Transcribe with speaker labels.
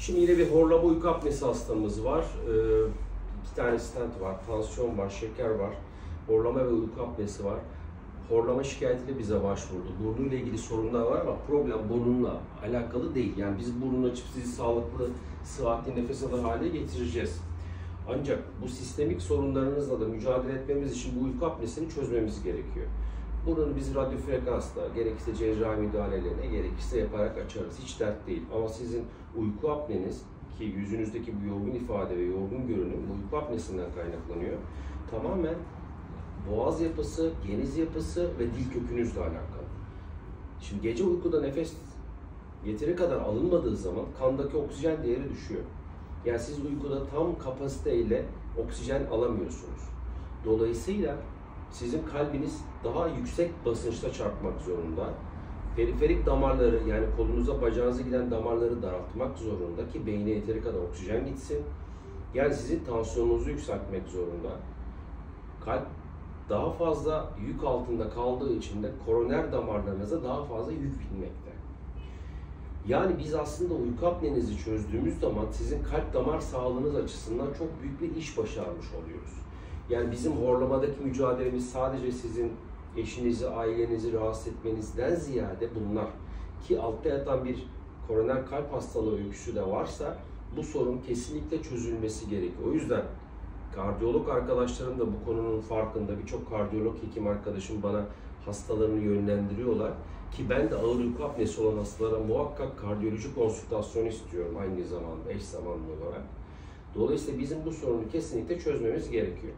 Speaker 1: Şimdi yine bir horlama uyku apnesi hastamız var. İki tane stent var, tansiyon var, şeker var, horlama ve uyku apnesi var. Horlama şikayetiyle bize başvurdu. Burnuyla ilgili sorunlar var ama problem burnunla alakalı değil. Yani biz burnunu açıp sizi sağlıklı, sıhhatli nefes alır hale getireceğiz. Ancak bu sistemik sorunlarınızla da mücadele etmemiz için bu uyku apnesini çözmemiz gerekiyor. Bunu biz radyo frekansla, gerekirse cerrahi müdahalelerine, gerekirse yaparak açarız. Hiç dert değil. Ama sizin uyku apneniz, ki yüzünüzdeki bu yorgun ifade ve yorgun görünüm bu uyku apnesinden kaynaklanıyor. Tamamen boğaz yapısı, geniz yapısı ve dil kökünüzle alakalı. Şimdi gece uykuda nefes yeteri kadar alınmadığı zaman kandaki oksijen değeri düşüyor. Yani siz uykuda tam kapasiteyle oksijen alamıyorsunuz. Dolayısıyla sizin kalbiniz daha yüksek basınçta çarpmak zorunda. Periferik damarları, yani kolunuza, bacağınıza giden damarları daraltmak zorunda ki beyne yeteri kadar oksijen gitsin. Yani sizin tansiyonunuzu yükseltmek zorunda. Kalp daha fazla yük altında kaldığı için de koroner damarlarınıza daha fazla yük binmekte. Yani biz aslında uyku apnenizi çözdüğümüz zaman sizin kalp damar sağlığınız açısından çok büyük bir iş başarmış oluyoruz. Yani bizim horlamadaki mücadelemiz sadece sizin eşinizi, ailenizi rahatsız etmenizden ziyade bunlar. Ki altta yatan bir koroner kalp hastalığı öyküsü de varsa bu sorun kesinlikle çözülmesi gerekiyor. O yüzden kardiyolog arkadaşlarım da bu konunun farkında. Birçok kardiyolog hekim arkadaşım bana hastalarını yönlendiriyorlar. Ki ben de ağır uyku apnesi olan hastalara muhakkak kardiyoloji konsültasyonu istiyorum aynı zamanda, eş zamanlı olarak. Dolayısıyla bizim bu sorunu kesinlikle çözmemiz gerekiyor.